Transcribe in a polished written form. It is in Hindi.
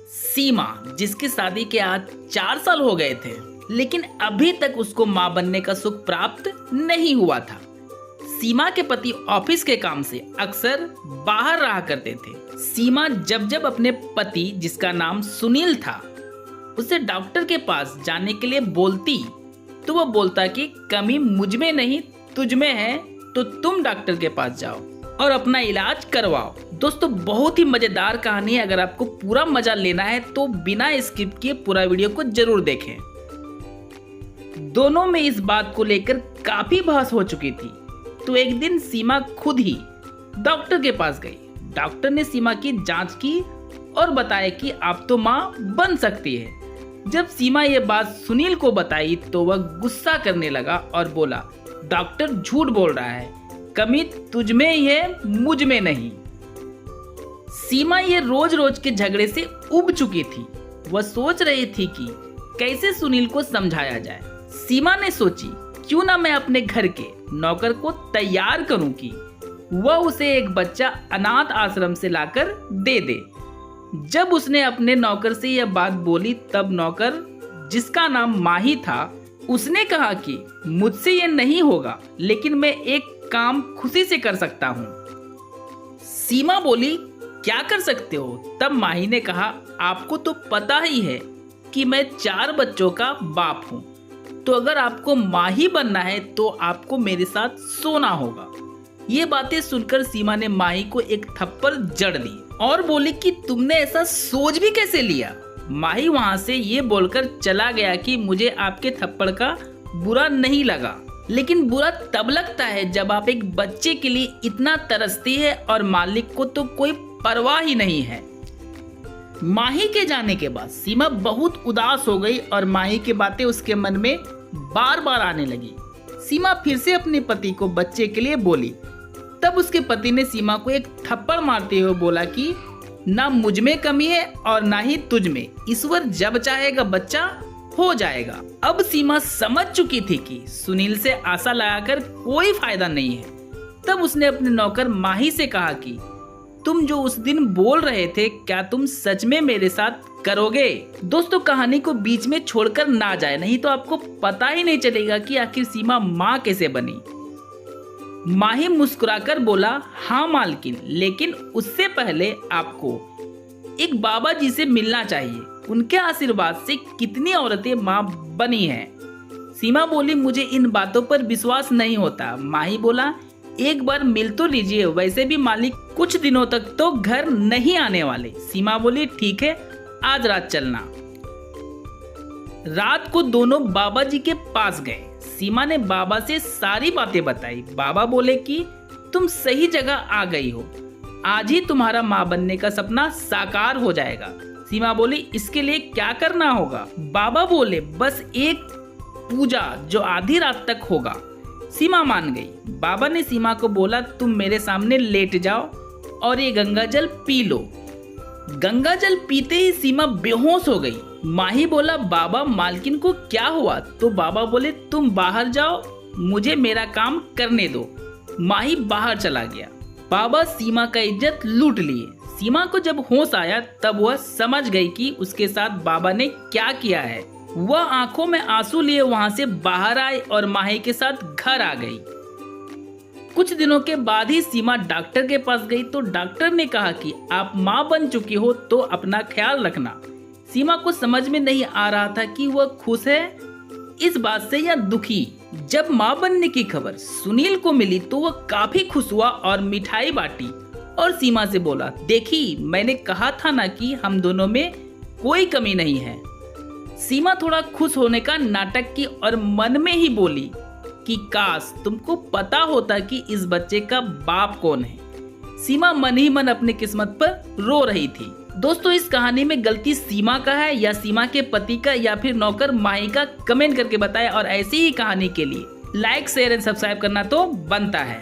सीमा, जिसकी शादी के आज 4 साल हो गए थे, लेकिन अभी तक उसको मां बनने का सुख प्राप्त नहीं हुआ था। सीमा के पति ऑफिस के काम से अक्सर बाहर रहा करते थे। सीमा जब जब अपने पति, जिसका नाम सुनील था, उसे डॉक्टर के पास जाने के लिए बोलती तो वह बोलता कि कमी मुझ में नहीं तुझ में है, तो तुम डॉक्टर के पास जाओ और अपना इलाज करवाओ। दोस्तों, बहुत ही मजेदार कहानी है। अगर आपको पूरा मजा लेना है तो बिना स्किप किए पूरा वीडियो को जरूर देखें। दोनों में इस बात को लेकर काफी बहस हो चुकी थी, तो एक दिन सीमा खुद ही डॉक्टर के पास गई। डॉक्टर ने सीमा की जांच की और बताया कि आप तो मां बन सकती है। जब सीमा ये बात सुनील को बताई तो वह गुस्सा करने लगा और बोला, डॉक्टर झूठ बोल रहा है, कमी तुझ में ही है, मुझ में नहीं। सीमा ये रोज रोज के झगड़े से उब चुकी थी। वह सोच रही थी कि कैसे सुनील को समझाया जाए। सीमा ने सोची, क्यों ना मैं अपने घर के नौकर को तैयार करूं कि वह उसे एक बच्चा अनाथ आश्रम से लाकर दे दे। जब उसने अपने नौकर से यह बात बोली तब नौकर, जिसका नाम माही था, उसने कहा कि मुझसे यह नहीं होगा, लेकिन मैं एक काम खुशी से कर सकता हूँ। सीमा बोली, क्या कर सकते हो? तब माही ने कहा, आपको तो पता ही है कि मैं 4 बच्चों का बाप हूँ, तो अगर आपको माही बनना है तो आपको मेरे साथ सोना होगा। ये बातें सुनकर सीमा ने माही को एक थप्पड़ जड़ दी और बोली कि तुमने ऐसा सोच भी कैसे लिया। माही वहां से ये बोलकर चला गया कि मुझे आपके थप्पड़ का बुरा नहीं लगा, लेकिन बुरा तब लगता है जब आप एक बच्चे के लिए इतना तरसती है और मालिक को तो कोई परवाह ही नहीं है। माही के जाने के बाद सीमा बहुत उदास हो गई और माही की बातें उसके मन में बार बार आने लगी। सीमा फिर से अपने पति को बच्चे के लिए बोली। तब उसके पति ने सीमा को एक थप्पड़ मारते हुए बोला कि ना मुझ में कमी है और ना ही तुझ में, ईश्वर जब चाहेगा बच्चा हो जाएगा। अब सीमा समझ चुकी थी कि सुनील से आशा लगाकर कोई फायदा नहीं है। तब उसने अपने नौकर माही से कहा कि तुम जो उस दिन बोल रहे थे, क्या तुम सच में मेरे साथ करोगे? दोस्तों, कहानी को बीच में छोड़कर ना जाए, नहीं तो आपको पता ही नहीं चलेगा कि आखिर सीमा माँ कैसे बनी। माही मुस्कुराकर बोला, हाँ मालकिन, लेकिन उससे पहले आपको एक बाबा जी से मिलना चाहिए। उनके आशीर्वाद से कितनी औरतें माँ बनी हैं। सीमा बोली, मुझे इन बातों पर विश्वास नहीं होता। माही बोला, एक बार मिल तो लीजिए, वैसे भी मालिक कुछ दिनों तक तो घर नहीं आने वाले। सीमा बोली, ठीक है, आज रात चलना। रात को दोनों बाबा जी के पास गए। सीमा ने बाबा से सारी बातें बताई। बाबा बोले कि तुम सही जगह आ गई हो, आज ही तुम्हारा माँ बनने का सपना साकार हो जाएगा। सीमा बोली, इसके लिए क्या करना होगा? बाबा बोले, बस एक पूजा जो आधी रात तक होगा। सीमा मान गई। बाबा ने सीमा को बोला, तुम मेरे सामने लेट जाओ और ये गंगा जल पी लो। गंगा जल पीते ही सीमा बेहोश हो गई। माही बोला, बाबा मालकिन को क्या हुआ? तो बाबा बोले, तुम बाहर जाओ, मुझे मेरा काम करने दो। माही बाहर चला गया। बाबा सीमा का इज्जत लूट लिए। सीमा को जब होश आया तब वह समझ गई कि उसके साथ बाबा ने क्या किया है। वह आंखों में आंसू लिए वहां से बाहर आई और माही के साथ घर आ गई। कुछ दिनों के बाद ही सीमा डॉक्टर के पास गई तो डॉक्टर ने कहा कि आप माँ बन चुकी हो तो अपना ख्याल रखना। सीमा को समझ में नहीं आ रहा था कि वह खुश है इस बात से या दुखी। जब माँ बनने की खबर सुनील को मिली तो वह काफी खुश हुआ और मिठाई बांटी और सीमा से बोला, देखी, मैंने कहा था ना कि हम दोनों में कोई कमी नहीं है। सीमा थोड़ा खुश होने का नाटक की और मन में ही बोली कि काश तुमको पता होता कि इस बच्चे का बाप कौन है। सीमा मन ही मन अपनी किस्मत पर रो रही थी। दोस्तों, इस कहानी में गलती सीमा का है या सीमा के पति का या फिर नौकर माही का? कमेंट करके बताएं और ऐसी ही कहानी के लिए लाइक, शेयर एंड सब्सक्राइब करना तो बनता है।